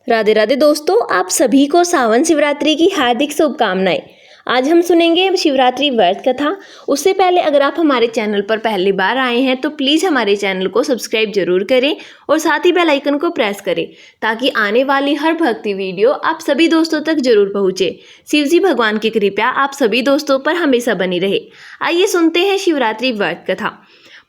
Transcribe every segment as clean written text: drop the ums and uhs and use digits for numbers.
राधे राधे दोस्तों, आप सभी को सावन शिवरात्रि की हार्दिक शुभकामनाएं। आज हम सुनेंगे शिवरात्रि व्रत कथा। उससे पहले अगर आप हमारे चैनल पर पहली बार आए हैं तो प्लीज़ हमारे चैनल को सब्सक्राइब जरूर करें और साथ ही बेल आइकन को प्रेस करें ताकि आने वाली हर भक्ति वीडियो आप सभी दोस्तों तक जरूर पहुँचे। शिवजी भगवान की कृपा आप सभी दोस्तों पर हमेशा बनी रहे। आइए सुनते हैं शिवरात्रि व्रत कथा।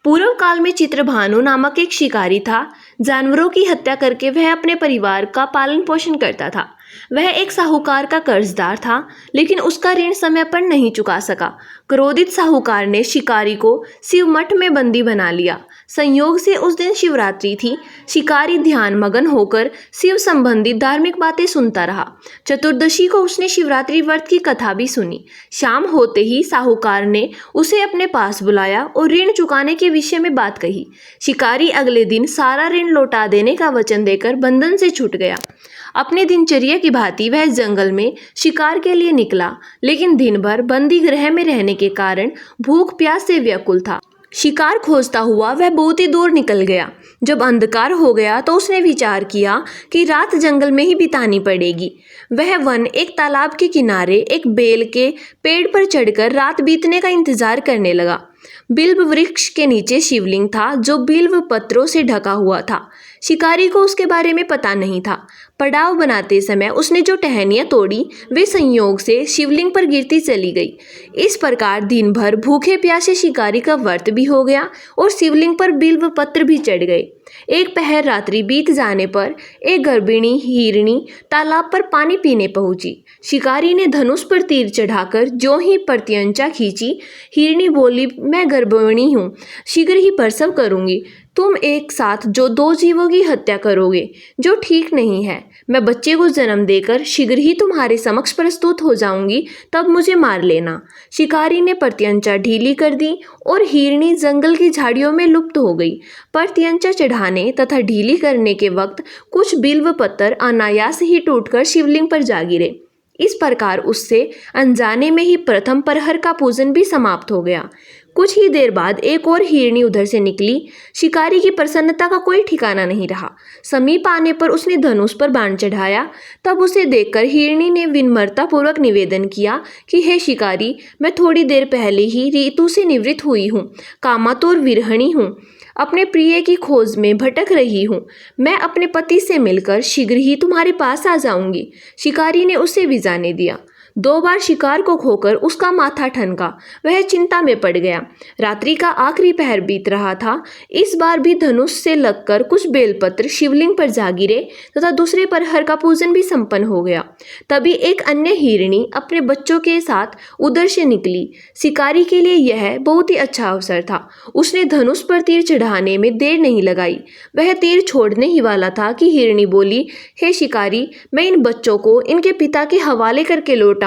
पूर्व काल में चित्रभानु नामक एक शिकारी था। जानवरों की हत्या करके वह अपने परिवार का पालन पोषण करता था। वह एक साहूकार का कर्जदार था, लेकिन उसका ऋण समय पर नहीं चुका सका। क्रोधित साहूकार ने शिकारी को शिव मठ में बंदी बना लिया। संयोग से उस दिन शिवरात्रि थी। शिकारी ध्यान मगन होकर शिव संबंधी धार्मिक बातें सुनता रहा। चतुर्दशी को उसने शिवरात्रि व्रत की कथा भी सुनी। शाम होते ही साहूकार ने उसे अपने पास बुलाया और ऋण चुकाने के विषय में बात कही। शिकारी अगले दिन सारा ऋण लौटा देने का वचन देकर बंधन से छूट गया। अपनी दिनचर्या की भांति वह जंगल में शिकार के लिए निकला, लेकिन दिन भर बंदी गृह में रहने के कारण भूख प्यास से व्याकुल था। शिकार खोजता हुआ वह बहुत ही दूर निकल गया। जब अंधकार हो गया तो उसने विचार किया कि रात जंगल में ही बितानी पड़ेगी। वह वन एक तालाब के किनारे एक बेल के पेड़ पर चढ़कर रात बीतने का इंतजार करने लगा। बिल्व वृक्ष के नीचे शिवलिंग था जो बिल्व पत्रों से ढका हुआ था। शिकारी को उसके बारे में पता नहीं था। पड़ाव बनाते समय उसने जो टहनियाँ तोड़ी वे संयोग से शिवलिंग पर गिरती चली गई। इस प्रकार दिन भर भूखे प्यासे शिकारी का व्रत भी हो गया और शिवलिंग पर बिल्व पत्र भी चढ़ गए। एक पहर रात्रि बीत जाने पर एक गर्भिणी हिरणी तालाब पर पानी पीने पहुंची। शिकारी ने धनुष पर तीर चढ़ाकर जो ही प्रत्यंचा खींची। हिरणी बोली, मैं गर्भिणी हूँ, शीघ्र ही प्रसव करूंगी। तुम एक साथ जो दो जीवों की हत्या करोगे, जो ठीक नहीं है। मैं बच्चे को जन्म देकर शीघ्र ही तुम्हारे समक्ष प्रस्तुत हो जाऊंगी, तब मुझे मार लेना। शिकारी ने प्रत्यंचा ढीली कर दी और हिरणी जंगल की झाड़ियों में लुप्त हो गई। प्रत्यंचा चढ़ाने तथा ढीली करने के वक्त कुछ बिल्व पत्थर अनायास ही टूटकर शिवलिंग पर जा गिरे। इस प्रकार उससे अनजाने में ही प्रथम प्रहर का पूजन भी समाप्त हो गया। कुछ ही देर बाद एक और हिरणी उधर से निकली। शिकारी की प्रसन्नता का कोई ठिकाना नहीं रहा। समीप आने पर उसने धनुष पर बाण चढ़ाया। तब उसे देखकर हिरणी ने विनम्रता पूर्वक निवेदन किया कि हे शिकारी, मैं थोड़ी देर पहले ही ऋतु से निवृत्त हुई हूँ, कामातुर विरहिणी हूँ, अपने प्रिय की खोज में भटक रही हूँ। मैं अपने पति से मिलकर शीघ्र ही तुम्हारे पास आ जाऊंगी। शिकारी ने उसे भी जाने दिया। 2 बार शिकार को खोकर उसका माथा ठनका। वह चिंता में पड़ गया। रात्रि का आखिरी पहर बीत रहा था। इस बार भी धनुष से लगकर कुछ बेलपत्र शिवलिंग पर जा गिरे तथा दूसरे प्रहर का पूजन भी संपन्न हो गया। तभी एक अन्य हिरणी अपने बच्चों के साथ उधर से निकली। शिकारी के लिए यह बहुत ही अच्छा अवसर था। उसने धनुष पर तीर चढ़ाने में देर नहीं लगाई। वह तीर छोड़ने ही वाला था कि हिरणी बोली, हे शिकारी, मैं इन बच्चों को इनके पिता के हवाले करके लौटाऊंगी।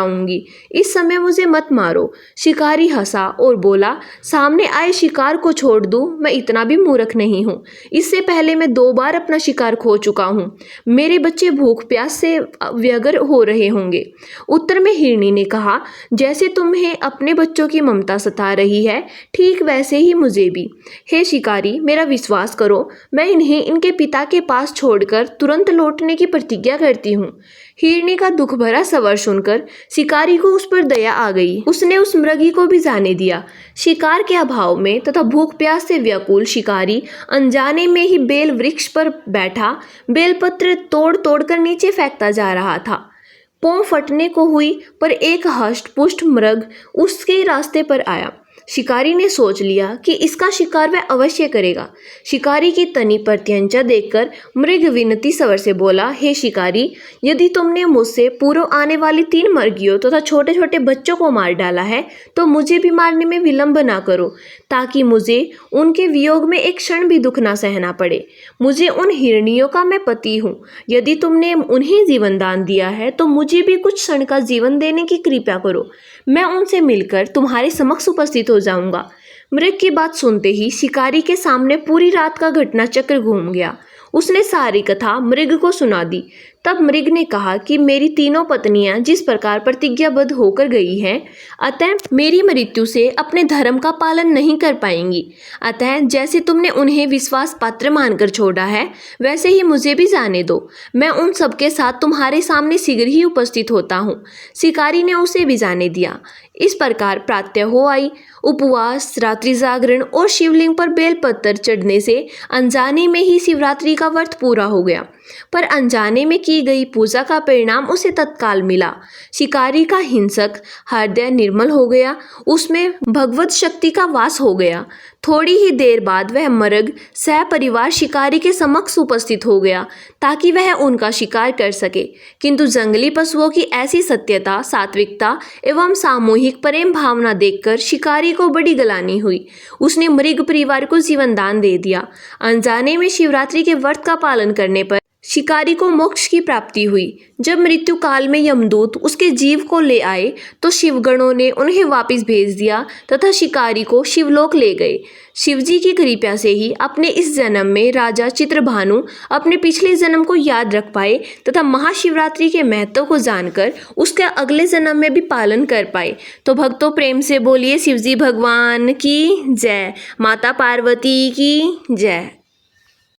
इस समय मुझे मत मारो। शिकारी हंसा और बोला, सामने आए शिकार को छोड़ दूं, मैं इतना भी मूर्ख नहीं हूँ। इससे पहले मैं 2 बार अपना शिकार खो चुका हूँ। मेरे बच्चे भूख प्यास से व्यग्र हो रहे होंगे। उत्तर में हिरणी ने कहा, जैसे तुम्हें अपने बच्चों की ममता सता रही है, ठीक वैसे ही मुझे भी। हे शिकारी, मेरा विश्वास करो, मैं इन्हें इनके पिता के पास छोड़कर तुरंत लौटने की प्रतिज्ञा करती हूँ। हिरणी का दुख भरा स्वर सुनकर शिकारी को उस पर दया आ गई। उसने उस मृगी को भी जाने दिया। शिकार के अभाव में तथा भूख प्यास से व्याकुल शिकारी अनजाने में ही बेल वृक्ष पर बैठा बेलपत्र तोड़ तोड़कर नीचे फेंकता जा रहा था। पांव फटने को हुई पर एक हष्ट पुष्ट मृग उसके रास्ते पर आया। शिकारी ने सोच लिया कि इसका शिकार वह अवश्य करेगा। शिकारी की तनी प्रत्यंचा देखकर मृग विनती स्वर से बोला, हे शिकारी, यदि तुमने मुझसे पूर्व आने वाली 3 मर्गियों तथा छोटे छोटे बच्चों को मार डाला है तो मुझे भी मारने में विलंब ना करो, ताकि मुझे उनके वियोग में एक क्षण भी दुख ना सहना पड़े। मुझे उन हिरनियों का मैं पति हूँ। यदि तुमने उन्हें जीवन दान दिया है तो मुझे भी कुछ क्षण का जीवन देने की कृपा करो। मैं उनसे मिलकर तुम्हारे समक्ष उपस्थित हो जाऊंगा। मृग की बात सुनते ही शिकारी के सामने पूरी रात का घटना चक्र घूम गया। उसने सारी कथा मृग को सुना दी। तब मृग ने कहा कि मेरी तीनों पत्नियां जिस प्रकार प्रतिज्ञाबद्ध होकर गई हैं, अतः मेरी मृत्यु से अपने धर्म का पालन नहीं कर पाएंगी। अतः जैसे तुमने उन्हें विश्वास पात्र मानकर छोड़ा है, वैसे ही मुझे भी जाने दो। मैं उन सबके साथ तुम्हारे सामने शीघ्र ही उपस्थित होता हूँ। शिकारी ने उसे भी जाने दिया। इस प्रकार प्रातः हो आई। उपवास, रात्रि जागरण और शिवलिंग पर बेलपत्र चढ़ने से अनजाने में ही शिवरात्रि का व्रत पूरा हो गया। पर अनजाने में की गई पूजा का परिणाम उसे तत्काल मिला। शिकारी का हिंसक हृदय निर्मल हो गया, उसमें भगवत शक्ति का वास हो गया। थोड़ी ही देर बाद वह मृग सहपरिवार शिकारी के समक्ष उपस्थित हो गया ताकि वह उनका शिकार कर सके। किंतु जंगली पशुओं की ऐसी सत्यता, सात्विकता एवं सामूहिक प्रेम भावना देखकर शिकारी को बड़ी ग्लानि हुई। उसने मृग परिवार को जीवन दान दे दिया। अनजाने में शिवरात्रि के व्रत का पालन करने पर शिकारी को मोक्ष की प्राप्ति हुई। जब मृत्यु काल में यमदूत उसके जीव को ले आए तो शिवगणों ने उन्हें वापस भेज दिया तथा शिकारी को शिवलोक ले गए। शिवजी की कृपा से ही अपने इस जन्म में राजा चित्रभानु अपने पिछले जन्म को याद रख पाए तथा महाशिवरात्रि के महत्व को जानकर उसके अगले जन्म में भी पालन कर पाए। तो भक्तों, प्रेम से बोलिए शिवजी भगवान की जय, माता पार्वती की जय।